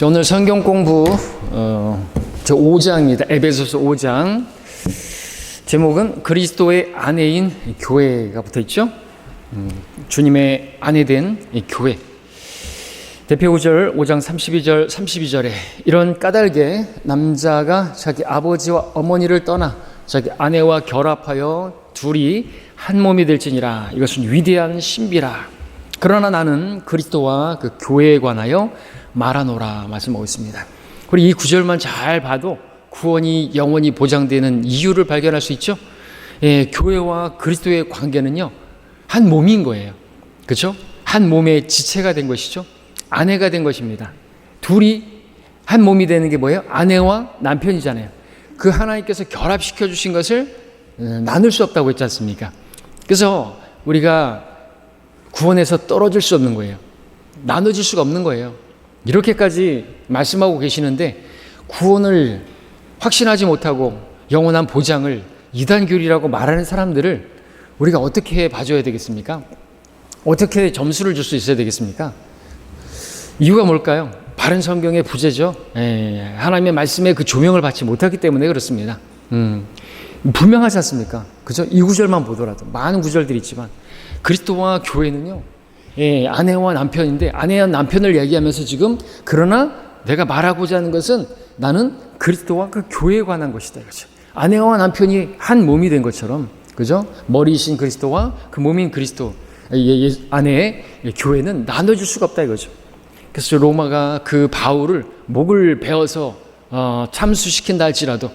오늘 성경 공부 저 5장입니다. 에베소서 5장. 제목은 그리스도의 아내인 교회가 붙어있죠. 주님의 아내된 교회. 대표 구절 5장 32절에 이런 까닭에 남자가 자기 아버지와 어머니를 떠나 자기 아내와 결합하여 둘이 한 몸이 될지니라. 이것은 위대한 신비라. 그러나 나는 그리스도와 그 교회에 관하여 말하노라 말씀하고 있습니다. 그리고 이 구절만 잘 봐도 구원이 영원히 보장되는 이유를 발견할 수 있죠. 교회와 그리스도의 관계는요, 한 몸인 거예요. 그렇죠? 한 몸의 지체가 된 것이죠. 아내가 된 것입니다. 둘이 한 몸이 되는 게 뭐예요? 아내와 남편이잖아요. 그 하나님께서 결합시켜 주신 것을 나눌 수 없다고 했지 않습니까? 그래서 우리가 구원에서 떨어질 수 없는 거예요. 나눠질 수가 없는 거예요. 이렇게까지 말씀하고 계시는데 구원을 확신하지 못하고 영원한 보장을 이단교리라고 말하는 사람들을 우리가 어떻게 봐줘야 되겠습니까? 어떻게 점수를 줄 수 있어야 되겠습니까? 이유가 뭘까요? 바른 성경의 부재죠. 하나님의 말씀에 그 조명을 받지 못하기 때문에 그렇습니다. 분명하지 않습니까? 그죠? 이 구절만 보더라도 많은 구절들이 있지만 그리스도와 교회는요, 아내와 남편인데 아내와 남편을 얘기하면서 지금 그러나 내가 말하고자 하는 것은 나는 그리스도와 그 교회에 관한 것이다 이거죠. 아내와 남편이 한 몸이 된 것처럼, 그죠? 머리이신 그리스도와 그 몸인 그리스도, 아내의 교회는 나눠줄 수가 없다 이거죠. 그래서 로마가 그 바울을 목을 베어서 참수시킨다 할지라도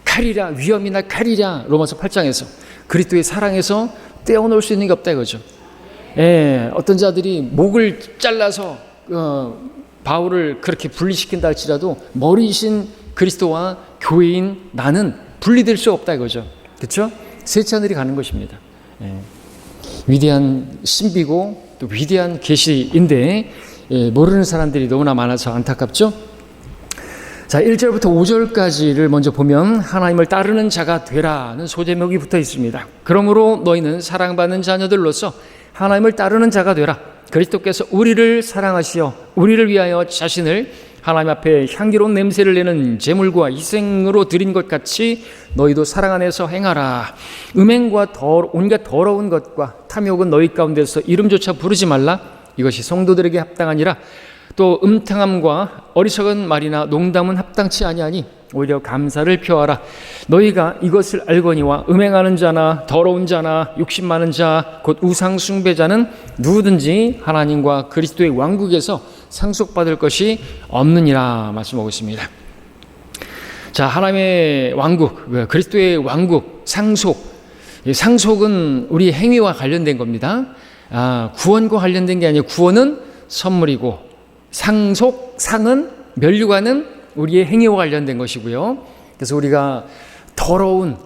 칼이라, 위험이나 칼이라, 로마서 8장에서 그리스도의 사랑에서 떼어놓을 수 있는 게 없다 이거죠. 어떤 자들이 목을 잘라서 바울을 그렇게 분리시킨다 할지라도 머리이신 그리스도와 교회인 나는 분리될 수 없다 이거죠. 그렇죠? 셋째 하늘이 가는 것입니다. 위대한 신비고 또 위대한 계시인데 모르는 사람들이 너무나 많아서 안타깝죠. 자, 1절부터 5절까지를 먼저 보면 하나님을 따르는 자가 되라는 소제목이 붙어 있습니다. 그러므로 너희는 사랑받는 자녀들로서 하나님을 따르는 자가 되라. 그리스도께서 우리를 사랑하시어 우리를 위하여 자신을 하나님 앞에 향기로운 냄새를 내는 제물과 희생으로 드린 것 같이 너희도 사랑 안에서 행하라. 음행과 온갖 더러운 것과 탐욕은 너희 가운데서 이름조차 부르지 말라. 이것이 성도들에게 합당하니라. 또 음탕함과 어리석은 말이나 농담은 합당치 아니하니 오히려 감사를 표하라. 너희가 이것을 알거니와 음행하는 자나 더러운 자나 욕심 많은 자 곧 우상 숭배자는 누구든지 하나님과 그리스도의 왕국에서 상속받을 것이 없느니라 말씀하고 있습니다. 자, 하나님의 왕국, 그리스도의 왕국, 상속은 우리 행위와 관련된 겁니다. 구원과 관련된 게 아니에요. 구원은 선물이고 상은 면류관은 우리의 행위와 관련된 것이고요. 그래서 우리가 더러운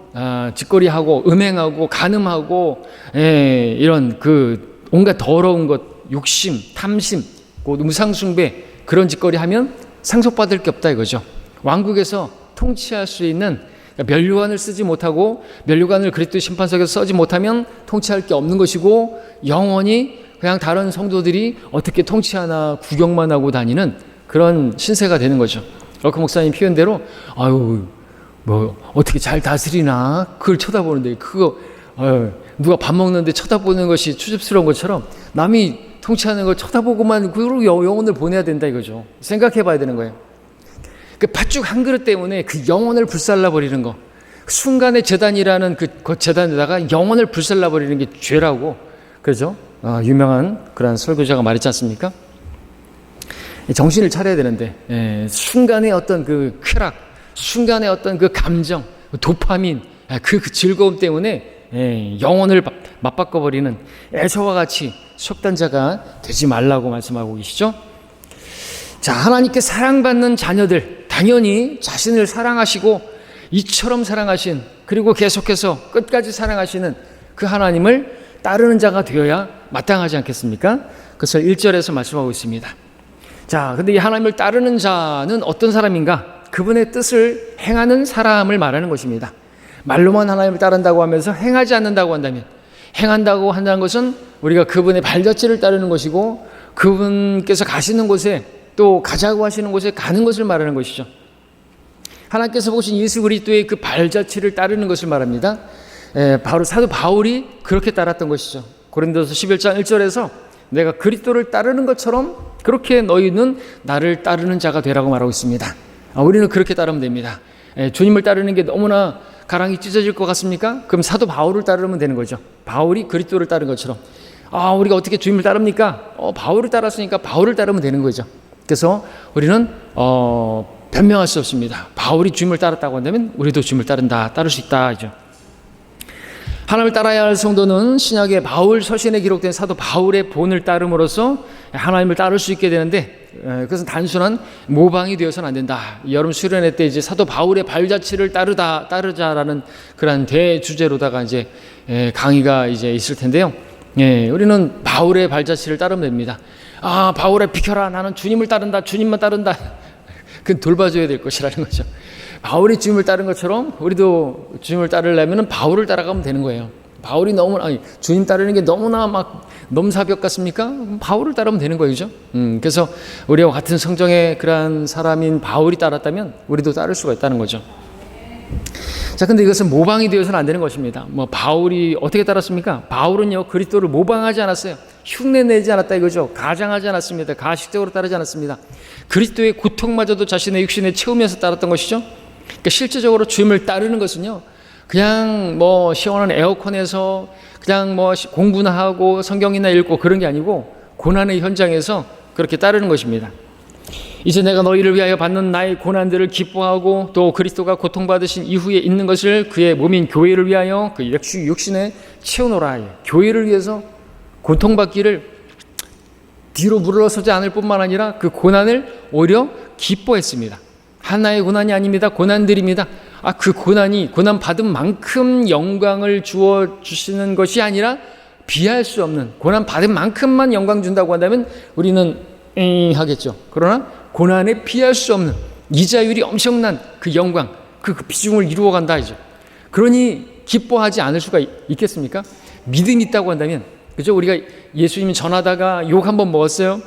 짓거리하고 음행하고 간음하고 이런 그 온갖 더러운 것, 욕심, 탐심, 곧 우상숭배 그런 짓거리 하면 상속받을 게 없다 이거죠. 왕국에서 통치할 수 있는, 면류관을 쓰지 못하고 면류관을 그리스도의 심판석에서 써지 못하면 통치할 게 없는 것이고 영원히 그냥 다른 성도들이 어떻게 통치하나 구경만 하고 다니는 그런 신세가 되는 거죠. 러커 목사님 표현대로 뭐 어떻게 잘 다스리나 그걸 쳐다보는데 그거 누가 밥 먹는데 쳐다보는 것이 추접스러운 것처럼 남이 통치하는 걸 쳐다보고만 그걸로 영혼을 보내야 된다 이거죠. 생각해 봐야 되는 거예요. 그 팥죽 한 그릇 때문에 그 영혼을 불살라 버리는 거, 순간의 재단이라는 그 재단에다가 영혼을 불살라 버리는 게 죄라고, 그렇죠? 유명한 그런 설교자가 말했지 않습니까? 정신을 차려야 되는데 순간의 어떤 그 쾌락, 순간의 어떤 그 감정, 도파민, 그 즐거움 때문에 영혼을 맞바꿔버리는 에서와 같이 속단자가 되지 말라고 말씀하고 계시죠. 자, 하나님께 사랑받는 자녀들, 당연히 자신을 사랑하시고 이처럼 사랑하신, 그리고 계속해서 끝까지 사랑하시는 그 하나님을 따르는 자가 되어야 마땅하지 않겠습니까? 그것을 1절에서 말씀하고 있습니다. 자, 근데 이 하나님을 따르는 자는 어떤 사람인가? 그분의 뜻을 행하는 사람을 말하는 것입니다. 말로만 하나님을 따른다고 하면서 행하지 않는다고 한다면, 행한다고 한다는 것은 우리가 그분의 발자취를 따르는 것이고 그분께서 가시는 곳에 또 가자고 하시는 곳에 가는 것을 말하는 것이죠. 하나님께서 보신 예수 그리스도의 그 발자취를 따르는 것을 말합니다. 바로 사도 바울이 그렇게 따랐던 것이죠. 고린도서 11장 1절에서 내가 그리스도를 따르는 것처럼 그렇게 너희는 나를 따르는 자가 되라고 말하고 있습니다. 우리는 그렇게 따르면 됩니다. 주님을 따르는 게 너무나 가랑이 찢어질 것 같습니까? 그럼 사도 바울을 따르면 되는 거죠. 바울이 그리스도를 따른 것처럼. 우리가 어떻게 주님을 따릅니까? 바울을 따랐으니까 바울을 따르면 되는 거죠. 그래서 우리는 변명할 수 없습니다. 바울이 주님을 따랐다고 한다면 우리도 주님을 따를 수 있다죠. 하나님을 따라야 할 성도는 신약의 바울 서신에 기록된 사도 바울의 본을 따름으로써 하나님을 따를 수 있게 되는데, 그것은 단순한 모방이 되어서는 안 된다. 여름 수련회 때 이제 사도 바울의 발자취를 따르자라는 그런 대주제로다가 이제 강의가 이제 있을 텐데요. 우리는 바울의 발자취를 따르면 됩니다. 바울아 비켜라, 나는 주님을 따른다, 주님만 따른다. 그건 돌봐줘야 될 것이라는 거죠. 바울이 주님을 따른 것처럼 우리도 주님을 따르려면 바울을 따라가면 되는 거예요. 바울이 주님 따르는 게 너무나 막 넘사벽 같습니까? 바울을 따르면 되는 거예요, 그죠? 그래서 우리와 같은 성정의 그러한 사람인 바울이 따랐다면 우리도 따를 수가 있다는 거죠. 자, 근데 이것은 모방이 되어서는 안 되는 것입니다. 바울이 어떻게 따랐습니까? 바울은요, 그리스도를 모방하지 않았어요. 흉내내지 않았다 이거죠. 가장하지 않았습니다. 가식적으로 따르지 않았습니다. 그리스도의 고통마저도 자신의 육신에 채우면서 따랐던 것이죠. 그러니까 실제적으로 주님을 따르는 것은요, 그냥 시원한 에어컨에서 그냥 공부나 하고 성경이나 읽고 그런 게 아니고 고난의 현장에서 그렇게 따르는 것입니다. 이제 내가 너희를 위하여 받는 나의 고난들을 기뻐하고 또 그리스도가 고통받으신 이후에 있는 것을 그의 몸인 교회를 위하여 그 육신에 채우노라. 교회를 위해서 고통받기를 뒤로 물러서지 않을 뿐만 아니라 그 고난을 오히려 기뻐했습니다. 하나의 고난이 아닙니다. 고난들입니다. 그 고난 받은 만큼 영광을 주어 주시는 것이 아니라 비할 수 없는, 고난 받은 만큼만 영광 준다고 한다면 우리는 하겠죠. 그러나 고난에 비할 수 없는 이자율이 엄청난 그 영광, 그 비중을 이루어간다 하죠. 그러니 기뻐하지 않을 수가 있겠습니까? 믿음이 있다고 한다면, 그죠? 우리가 예수님이 전하다가 욕 한번 먹었어요.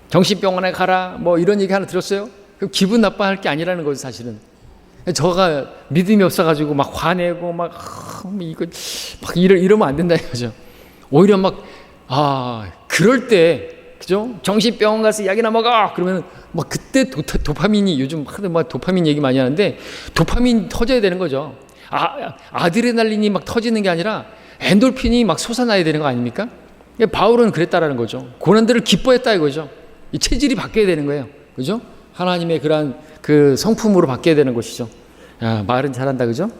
정신병원에 가라, 이런 얘기 하나 들었어요. 그 기분 나빠할 게 아니라는 거죠, 사실은. 저가 믿음이 없어가지고 막 화내고 이러면 안 된다 이거죠. 오히려 그럴 때, 그죠? 정신병원 가서 약이나 먹어! 그러면 그때 도파민이, 요즘 도파민 얘기 많이 하는데, 도파민 터져야 되는 거죠. 아드레날린이 터지는 게 아니라 엔돌핀이 솟아나야 되는 거 아닙니까? 바울은 그랬다라는 거죠. 고난들을 기뻐했다 이거죠. 이 체질이 바뀌어야 되는 거예요. 그죠? 하나님의 그러한 그 성품으로 바뀌어야 되는 것이죠. 말은 잘한다, 그죠?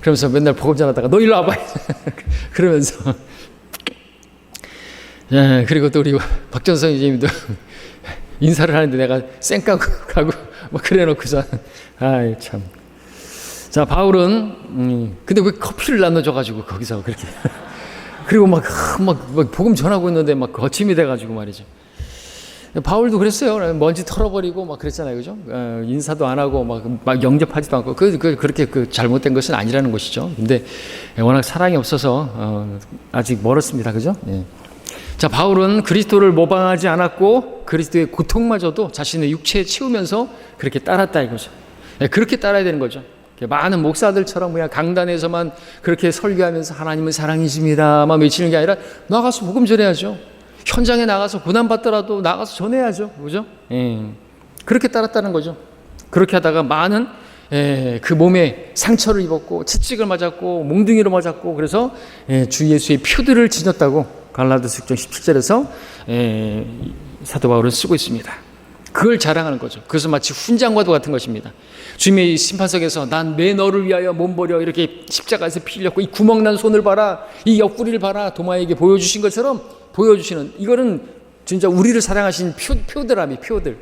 그러면서 맨날 복음 전하다가 너 일로 와봐. 그러면서. 그리고 또 우리 박전성 이재님도 인사를 하는데 내가 쌩까고 가고 그래 놓고서 참. 자, 바울은 근데 왜 커피를 나눠줘가지고 거기서 그렇게 그리고 복음 전하고 있는데 거침이 돼가지고 말이죠. 바울도 그랬어요. 먼지 털어버리고 그랬잖아요, 그죠? 인사도 안 하고 영접하지도 않고 그렇게 잘못된 것은 아니라는 것이죠. 근데 워낙 사랑이 없어서 아직 멀었습니다, 그죠? 예. 자, 바울은 그리스도를 모방하지 않았고 그리스도의 고통마저도 자신의 육체에 채우면서 그렇게 따랐다 이거죠. 예, 그렇게 따라야 되는 거죠. 많은 목사들처럼 그냥 강단에서만 그렇게 설교하면서 하나님은 사랑이십니다만 외치는 게 아니라 나가서 복음 전해야죠. 현장에 나가서 고난받더라도 나가서 전해야죠. 그죠? 그렇게 따랐다는 거죠. 그렇게 하다가 많은 그 몸에 상처를 입었고 채찍을 맞았고 몽둥이로 맞았고 그래서 주 예수의 표들을 지녔다고 갈라디아서 6장 17절에서 사도 바울은 쓰고 있습니다. 그걸 자랑하는 거죠. 그래서 마치 훈장과도 같은 것입니다. 주님의 심판석에서 난 내 너를 위하여 몸버려 이렇게 십자가에서 피 흘렸고 이 구멍난 손을 봐라, 이 옆구리를 봐라, 도마에게 보여주신 것처럼 보여주시는, 이거는 진짜 우리를 사랑하신 표들함이 표들.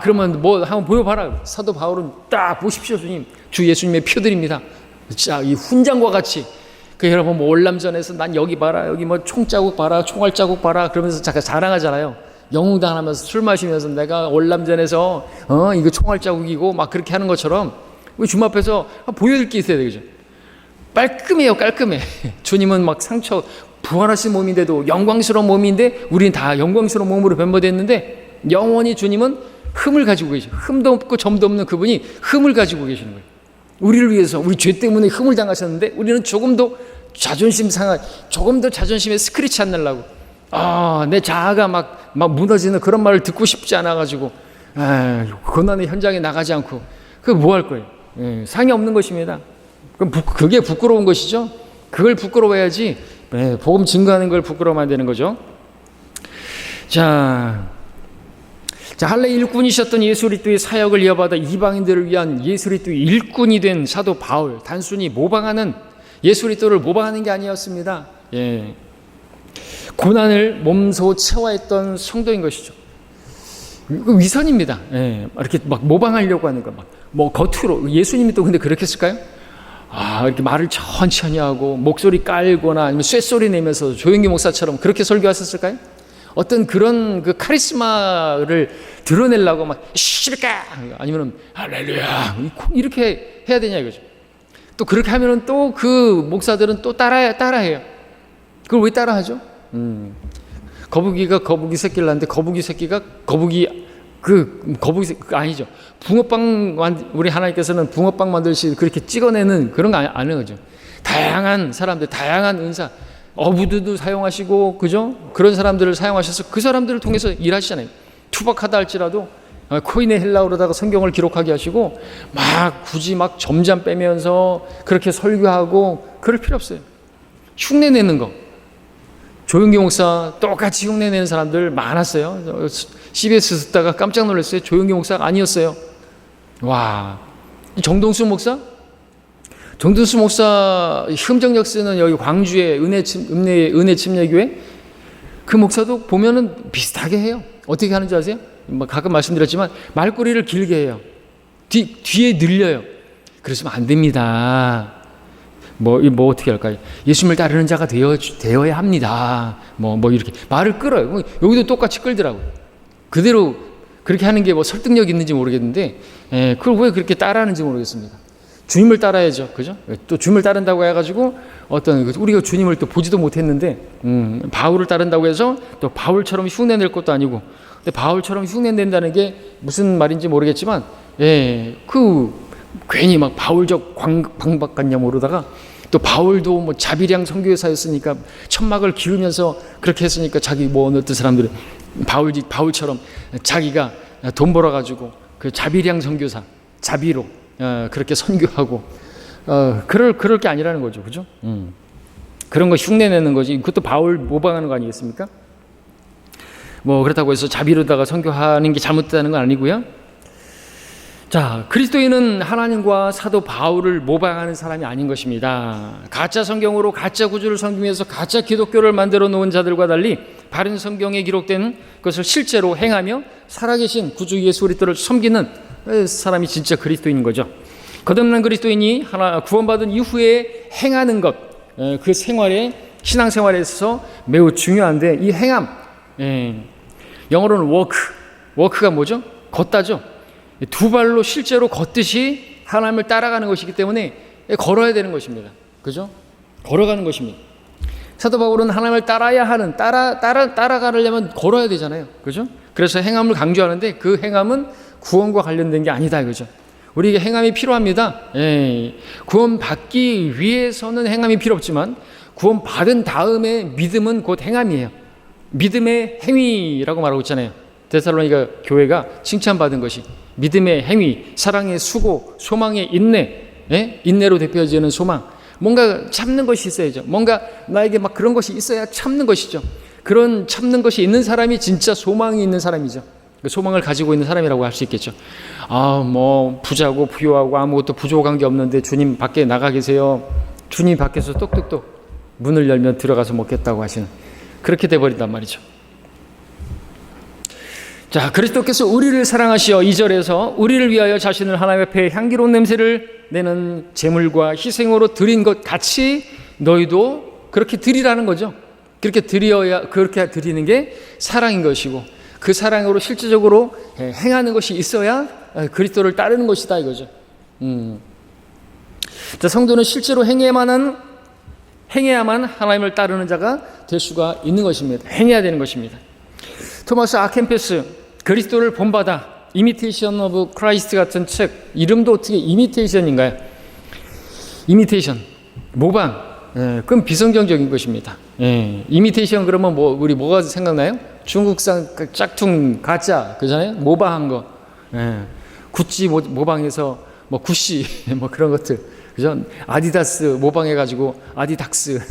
그러면 한번 보여봐라. 사도 바울은 딱 보십시오, 주님. 주 예수님의 표들입니다. 자, 이 훈장과 같이. 여러분 월남전에서 난 여기 봐라, 여기 총자국 봐라, 총알 자국 봐라, 그러면서 잠깐 자랑하잖아요. 영웅당 하면서 술 마시면서 내가 월남전에서 이거 총알 자국이고 그렇게 하는 것처럼 우리 주님 앞에서 보여줄 게 있어야 되죠. 깔끔해요, 깔끔해. 주님은 상처 부활하신 몸인데도 영광스러운 몸인데 우리는 다 영광스러운 몸으로 변모됐는데 영원히 주님은 흠을 가지고 계시고 흠도 없고 점도 없는 그분이 흠을 가지고 계시는 거예요. 우리를 위해서 우리 죄 때문에 흠을 당하셨는데 우리는 조금 더 조금 더 자존심에 스크래치 안 날라고 내 자아가 막 무너지는 그런 말을 듣고 싶지 않아가지고 고난의 현장에 나가지 않고 그거 뭐 할 거예요? 상이 없는 것입니다. 그럼 그게 부끄러운 것이죠. 그걸 부끄러워해야지 복음 증거하는 걸 부끄러워하면 안 되는 거죠. 자, 할례 일꾼이셨던 예수 그리스도의 사역을 이어받아 이방인들을 위한 예수 그리스도의 일꾼이 된 사도 바울, 단순히 모방하는 예수 그리스도를 모방하는 게 아니었습니다. 고난을 몸소 체화했던 성도인 것이죠. 위선입니다. 이렇게 막 모방하려고 하는 거, 뭐 겉으로 예수님이 또 근데 그렇게 했을까요? 이렇게 말을 천천히 하고 목소리 깔거나 아니면 쇳소리 내면서 조용기 목사처럼 그렇게 설교하셨을까요? 어떤 그런 그 카리스마를 드러내려고 막 시비까 아니면 할렐루야 이렇게 해야 되냐 이거죠. 또 그렇게 하면은 또 그 목사들은 또 따라해요. 그걸 왜 따라하죠? 거북이가 거북이 새끼를 낳는데 거북이 새끼가 거북이 아니죠. 붕어빵 우리 하나님께서는 붕어빵 만들시 그렇게 찍어내는 그런 거 아는 거죠. 다양한 사람들, 다양한 은사, 어부들도 사용하시고 그죠? 그런 사람들을 사용하셔서 그 사람들을 통해서 일하시잖아요. 투박하다 할지라도 코인의 헬라어로다가 성경을 기록하게 하시고 굳이 막 점잠 빼면서 그렇게 설교하고 그럴 필요 없어요. 흉내내는 거. 조용기 목사 똑같이 흉내내는 사람들 많았어요. CBS 듣다가 깜짝 놀랐어요. 조용기 목사가 아니었어요. 와, 정동수 목사? 정동수 목사 흠정역 쓰는 여기 광주의 은혜 침례교회 그 목사도 보면은 비슷하게 해요. 어떻게 하는지 아세요? 가끔 말씀드렸지만 말꼬리를 길게 해요. 뒤에 늘려요. 그러시면 안 됩니다. 뭐 어떻게 할까요? 예수님을 따르는 자가 되어야 합니다. 이렇게 말을 끌어요. 여기도 똑같이 끌더라고요. 그대로 그렇게 하는 게 설득력 있는지 모르겠는데, 그걸 왜 그렇게 따라하는지 모르겠습니다. 주님을 따라야죠. 그죠? 또 주님을 따른다고 해가지고 우리가 주님을 또 보지도 못했는데, 바울을 따른다고 해서 또 바울처럼 흉내낼 것도 아니고, 근데 바울처럼 흉내낸다는 게 무슨 말인지 모르겠지만, 괜히 막 바울적 방박 같냐 모르다가 또 바울도 자비량 선교사였으니까 천막을 기르면서 그렇게 했으니까 자기 어떤 사람들은 바울처럼 자기가 돈 벌어가지고 그 자비량 선교사 자비로 그렇게 선교하고 그럴 게 아니라는 거죠, 그죠? 그런 거 흉내내는 거지. 그것도 바울 모방하는 거 아니겠습니까? 그렇다고 해서 자비로다가 선교하는 게 잘못되다는 건 아니고요. 자, 그리스도인은 하나님과 사도 바울을 모방하는 사람이 아닌 것입니다. 가짜 성경으로 가짜 구주를 섬기면서 가짜 기독교를 만들어 놓은 자들과 달리 바른 성경에 기록된 것을 실제로 행하며 살아계신 구주 예수 그리스도를 섬기는 사람이 진짜 그리스도인인 거죠. 거듭난 그리스도인이 구원받은 이후에 행하는 것, 그 신앙생활에 있어서 매우 중요한데 이 행함, 영어로는 워크가 뭐죠? 걷다죠. 두 발로 실제로 걷듯이 하나님을 따라가는 것이기 때문에 걸어야 되는 것입니다. 그죠? 걸어가는 것입니다. 사도 바울은 하나님을 따라가려면 걸어야 되잖아요. 그죠? 그래서 행함을 강조하는데 그 행함은 구원과 관련된 게 아니다. 그죠? 우리에게 행함이 필요합니다. 구원받기 위해서는 행함이 필요 없지만 구원받은 다음에 믿음은 곧 행함이에요. 믿음의 행위라고 말하고 있잖아요. 데살로니가 교회가 칭찬받은 것이 믿음의 행위, 사랑의 수고, 소망의 인내, 인내로 대표지는 소망. 뭔가 참는 것이 있어야죠. 뭔가 나에게 막 그런 것이 있어야 참는 것이죠. 그런 참는 것이 있는 사람이 진짜 소망이 있는 사람이죠. 소망을 가지고 있는 사람이라고 할 수 있겠죠. 부자고 부유하고 아무것도 부족한 게 없는데 주님 밖에 나가 계세요. 주님 밖에서 똑똑똑 문을 열면 들어가서 먹겠다고 하시는, 그렇게 돼버린단 말이죠. 자, 그리스도께서 우리를 사랑하시어 2절에서 우리를 위하여 자신을 하나님 앞에 향기로운 냄새를 내는 제물과 희생으로 드린 것 같이 너희도 그렇게 드리라는 거죠. 그렇게 드리는 게 사랑인 것이고, 그 사랑으로 실질적으로 행하는 것이 있어야 그리스도를 따르는 것이다 이거죠. 자, 성도는 실제로 행해야만 행해야만 하나님을 따르는 자가 될 수가 있는 것입니다. 행해야 되는 것입니다. 토마스 아켄페스 그리스도를 본받아 이미테이션 오브 크라이스트 같은 책, 이름도 어떻게 이미테이션인가요? 이미테이션, 모방. 그건 비성경적인 것입니다. 이미테이션 그러면 우리 뭐가 생각나요? 중국산 짝퉁 가짜, 그잖아요? 모방한 거. 구찌 모방해서 구시 그런 것들, 그죠? 아디다스 모방해가지고 아디닥스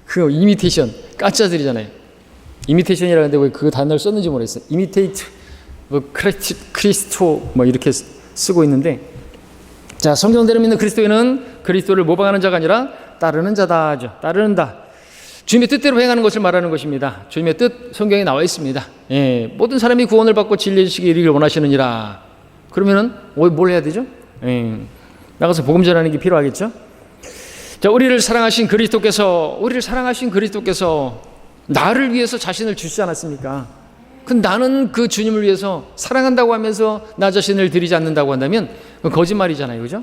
그 이미테이션 가짜들이잖아요. 이미테이션이라는데 왜 그 단어를 썼는지 모르겠어요. 이미테이트 크리스토 이렇게 쓰고 있는데, 자, 성경대로 믿는 그리스도인은 그리스도를 모방하는 자가 아니라 따르는 자다죠. 따르는다. 주님의 뜻대로 행하는 것을 말하는 것입니다. 주님의 뜻 성경에 나와 있습니다. 모든 사람이 구원을 받고 진리의 지식에 이르기를 원하시느니라. 그러면은 뭘 해야 되죠? 나가서 복음 전하는 게 필요하겠죠? 자, 우리를 사랑하신 그리스도께서 나를 위해서 자신을 주시지 않았습니까? 나는 그 주님을 위해서 사랑한다고 하면서 나 자신을 드리지 않는다고 한다면 그건 거짓말이잖아요. 그죠?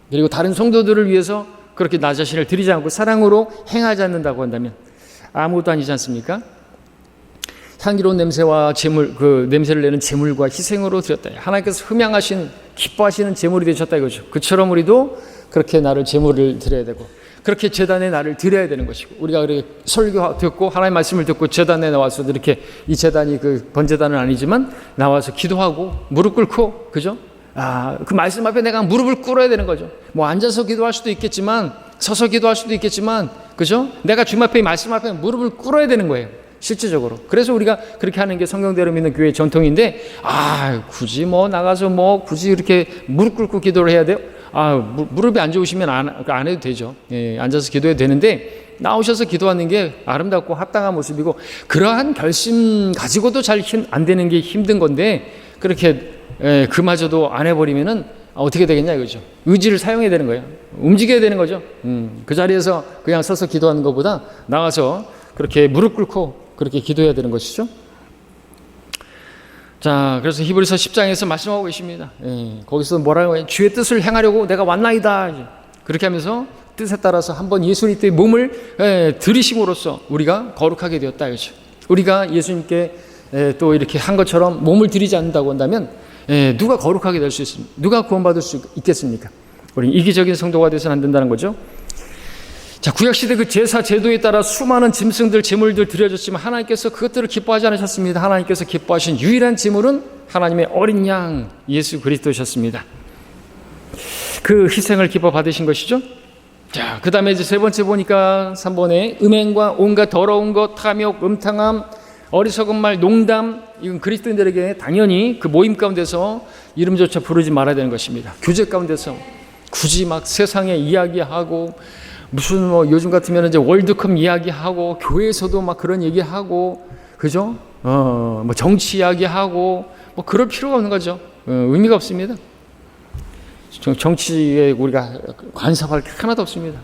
그리고 다른 성도들을 위해서 그렇게 나 자신을 드리지 않고 사랑으로 행하지 않는다고 한다면 아무것도 아니지 않습니까? 향기로운 냄새와 제물, 그 냄새를 내는 제물과 희생으로 드렸다. 하나님께서 흠양하신, 기뻐하시는 제물이 되셨다 이거죠. 그처럼 우리도 그렇게 나를 제물을 드려야 되고, 그렇게 제단에 나를 드려야 되는 것이고, 우리가 그렇게 설교 듣고 하나님의 말씀을 듣고 제단에 나와서 이렇게, 이 제단이 그 번제단은 아니지만 나와서 기도하고 무릎 꿇고, 그죠? 그 말씀 앞에 내가 무릎을 꿇어야 되는 거죠. 앉아서 기도할 수도 있겠지만, 서서 기도할 수도 있겠지만, 그죠? 내가 주님 앞에, 이 말씀 앞에 무릎을 꿇어야 되는 거예요. 실제적으로. 그래서 우리가 그렇게 하는 게 성경대로 믿는 교회의 전통인데, 굳이 나가서 굳이 이렇게 무릎 꿇고 기도를 해야 돼요? 무릎이 안 좋으시면 안 해도 되죠. 앉아서 기도해도 되는데, 나오셔서 기도하는 게 아름답고 합당한 모습이고, 그러한 결심 가지고도 잘 안 되는 게 힘든 건데, 그렇게 그마저도 안 해버리면은 어떻게 되겠냐 이거죠. 의지를 사용해야 되는 거예요. 움직여야 되는 거죠. 그 자리에서 그냥 서서 기도하는 것보다 나가서 그렇게 무릎 꿇고 그렇게 기도해야 되는 것이죠. 자, 그래서 히브리서 10장에서 말씀하고 계십니다. 거기서 뭐라고 해요? 주의 뜻을 행하려고 내가 왔나이다. 그렇게 하면서 뜻에 따라서 한번 예수 그리스도의 몸을 들이심으로써 우리가 거룩하게 되었다 이거죠. 우리가 예수님께 또 이렇게 한 것처럼 몸을 들이지 않는다고 한다면 누가 거룩하게 될 수 있습니까? 누가 구원받을 수 있겠습니까? 우리는 이기적인 성도가 되어서는 안 된다는 거죠. 자, 구약시대 그 제사 제도에 따라 수많은 짐승들, 제물들 드려졌지만 하나님께서 그것들을 기뻐하지 않으셨습니다. 하나님께서 기뻐하신 유일한 제물은 하나님의 어린 양 예수 그리스도셨습니다. 그 희생을 기뻐 받으신 것이죠. 자, 그 다음에 이제 세 번째 보니까 3번에 음행과 온갖 더러운 것, 탐욕, 음탕함, 어리석은 말, 농담, 이건 그리스도인들에게 당연히 그 모임 가운데서 이름조차 부르지 말아야 되는 것입니다. 교제 가운데서 굳이 세상에 이야기하고 무슨 요즘 같으면 이제 월드컵 이야기하고 교회에서도 그런 얘기하고, 그죠? 정치 이야기하고 그럴 필요가 없는 거죠. 의미가 없습니다. 정치에 우리가 간섭할 게 하나도 없습니다.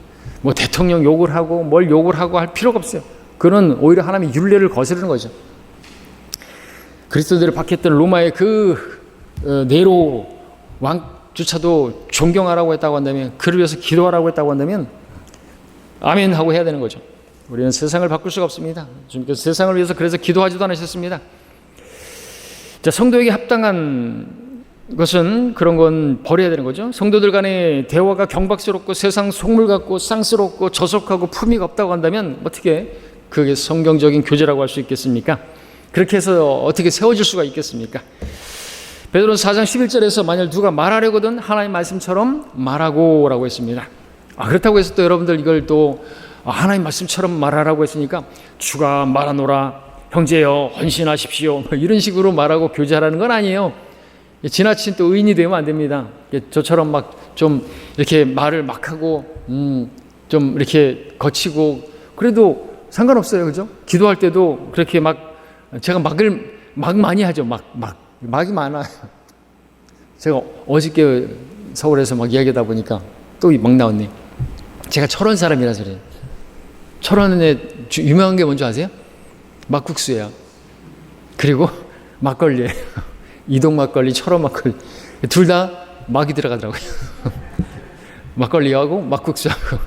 대통령 욕을 하고 뭘 욕을 하고 할 필요가 없어요. 그는 오히려 하나님의 율례를 거스르는 거죠. 그리스도인들을 박했던 로마의 그 네로 왕조차도 존경하라고 했다고 한다면, 그를 위해서 기도하라고 했다고 한다면 아멘 하고 해야 되는 거죠. 우리는 세상을 바꿀 수가 없습니다. 주님께서 세상을 위해서 그래서 기도하지도 않으셨습니다. 자, 성도에게 합당한 것은 그런 건 버려야 되는 거죠. 성도들 간의 대화가 경박스럽고 세상 속물 같고 쌍스럽고 저속하고 품위가 없다고 한다면 어떻게 그게 성경적인 교제라고 할 수 있겠습니까? 그렇게 해서 어떻게 세워질 수가 있겠습니까? 베드로서 4장 11절에서 만약 누가 말하려거든 하나님 말씀처럼 말하고 라고 했습니다. 그렇다고 해서 또 여러분들 이걸 또 하나님 말씀처럼 말하라고 했으니까 주가 말하노라 형제여 헌신하십시오 이런 식으로 말하고 교제하라는 건 아니에요. 지나친 또 의인이 되면 안 됩니다. 저처럼 좀 이렇게 말을 막 하고 좀 이렇게 거치고 그래도 상관없어요. 그죠? 기도할 때도 그렇게 제가 막 많이 하죠. 막이 많아요. 제가 어저께 서울에서 이야기하다 보니까 또 막 나왔네. 제가 철원 사람이라서 그래요. 철원에 유명한 게 뭔지 아세요? 막국수예요. 그리고 막걸리예요. 이동 막걸리, 철원 막걸리. 둘 다 막이 들어가더라고요. 막걸리하고 막국수하고.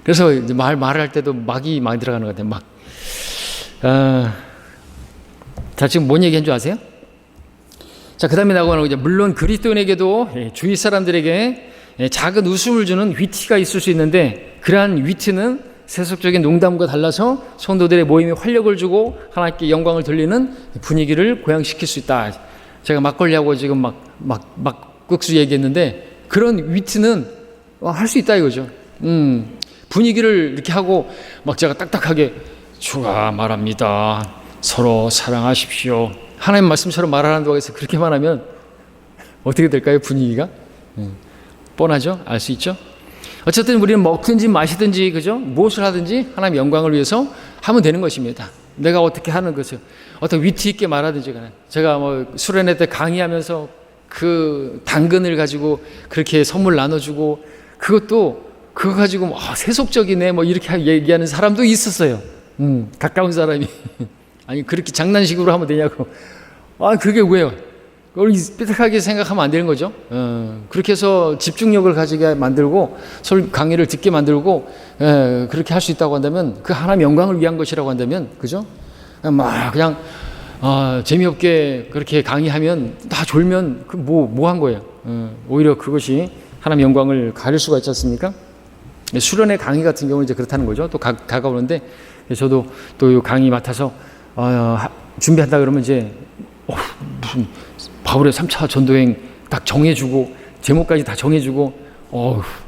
그래서 이제 말을 할 때도 막이 많이 들어가는 것 같아요. 막. 자, 지금 뭔 얘기한 줄 아세요? 자, 그 다음에 나오는 이제 물론 그리스도인에게도 주위 사람들에게 작은 웃음을 주는 위트가 있을 수 있는데 그러한 위트는 세속적인 농담과 달라서 성도들의 모임에 활력을 주고 하나님께 영광을 돌리는 분위기를 고양시킬 수 있다. 제가 막걸리하고 지금 막국수 얘기했는데 그런 위트는 할 수 있다 이거죠. 분위기를 이렇게 하고 막 제가 딱딱하게 주가 말합니다. 서로 사랑하십시오. 하나님 말씀처럼 말하는다고 해서 그렇게만 하면 어떻게 될까요? 분위기가? 뻔하죠? 알 수 있죠? 어쨌든 우리는 먹든지 마시든지 그죠? 무엇을 하든지 하나님 영광을 위해서 하면 되는 것입니다. 내가 어떻게 하는 것을 어떤 위트 있게 말하든지 간에 제가 수련회 때 강의하면서 그 당근을 가지고 그렇게 선물 나눠주고 그거 가지고 세속적이네 이렇게 얘기하는 사람도 있었어요. 가까운 사람이 아니 그렇게 장난식으로 하면 되냐고. 그게 왜요? 그걸 삐딱하게 생각하면 안 되는 거죠. 그렇게 해서 집중력을 가지게 만들고 강의를 듣게 만들고 그렇게 할 수 있다고 한다면 그 하나님 영광을 위한 것이라고 한다면 그죠? 그냥 재미없게 그렇게 강의하면 다 졸면 뭐 한 거예요. 오히려 그것이 하나님 영광을 가릴 수가 있지 않습니까? 수련회 강의 같은 경우는 이제 그렇다는 거죠. 또 다가오는데 저도 또 강의 맡아서 준비한다 그러면 이제 무슨 바울의 3차 전도행 딱 정해주고 제목까지 다 정해주고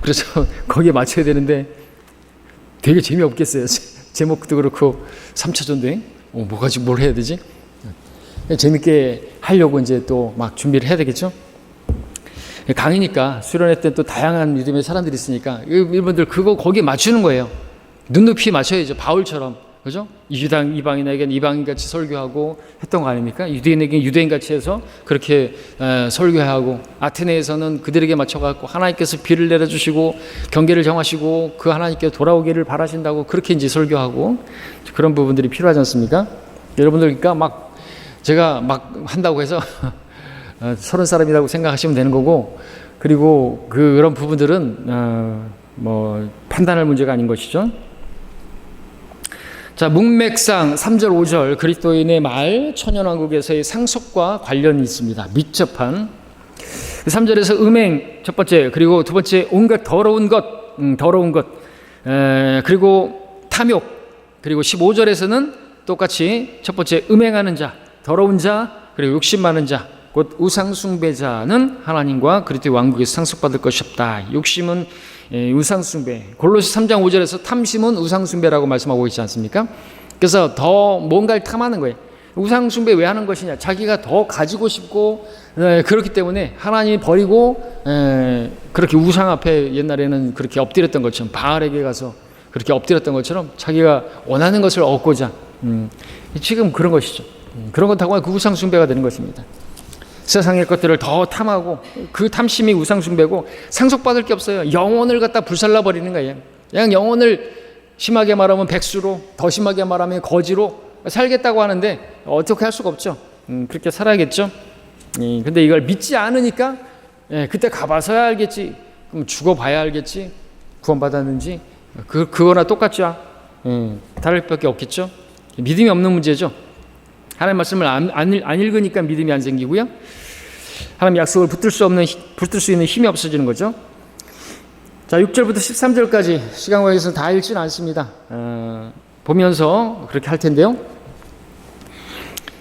그래서 거기에 맞춰야 되는데 되게 재미없겠어요. 제목도 그렇고 3차 전도행 뭘 해야 되지? 재밌게 하려고 이제 또 막 준비를 해야 되겠죠. 강의니까 수련회 때 또 다양한 믿음의 사람들이 있으니까 이분들 거기에 맞추는 거예요. 눈높이 맞춰야죠. 바울처럼. 그죠? 이방인에게는 이방인같이 설교하고 했던 거 아닙니까? 유대인에게는 유대인같이 해서 그렇게 설교하고 아테네에서는 그들에게 맞춰갖고 하나님께서 비를 내려주시고 경계를 정하시고 그 하나님께 돌아오기를 바라신다고 그렇게 이제 설교하고 그런 부분들이 필요하지 않습니까? 여러분들 그러니까 제가 한다고 해서 30사람이라고 생각하시면 되는 거고 그리고 그런 부분들은 판단할 문제가 아닌 것이죠. 자, 문맥상 3절 5절 그리스도인의 말 천연왕국에서의 상속과 관련이 있습니다.密접한 3절에서 음행 첫 번째 그리고 두 번째 온갖 더러운 것 그리고 탐욕 그리고 15절에서는 똑같이 첫 번째 음행하는 자 더러운 자 그리고 욕심 많은 자 곧 우상숭배자는 하나님과 그리스도의 왕국에서 상속받을 것이 없다. 욕심은 우상숭배. 골로새 3장 5절에서 탐심은 우상숭배라고 말씀하고 있지 않습니까? 그래서 더 뭔가를 탐하는 거예요. 우상숭배 왜 하는 것이냐? 자기가 더 가지고 싶고 그렇기 때문에 하나님이 버리고 그렇게 우상 앞에 옛날에는 그렇게 엎드렸던 것처럼 바알에게 가서 그렇게 엎드렸던 것처럼 자기가 원하는 것을 얻고자 지금 그런 것이죠. 그런 것 하고 그 우상숭배가 되는 것입니다. 세상의 것들을 더 탐하고 그 탐심이 우상숭배고 상속받을 게 없어요. 영혼을 갖다 불살라버리는 거예요. 그냥 영혼을 심하게 말하면 백수로 더 심하게 말하면 거지로 살겠다고 하는데 어떻게 할 수가 없죠. 그렇게 살아야겠죠. 근데 이걸 믿지 않으니까 그때 가봐서야 알겠지. 그럼 죽어봐야 알겠지. 구원받았는지 그거나 똑같죠. 다를 밖에 없겠죠. 믿음이 없는 문제죠. 하나님 말씀을 안 읽으니까 믿음이 안 생기고요. 하나님 약속을 붙들 수 있는 힘이 없어지는 거죠. 자, 6절부터 13절까지 시간 관계에서 다 읽지는 않습니다. 보면서 그렇게 할 텐데요.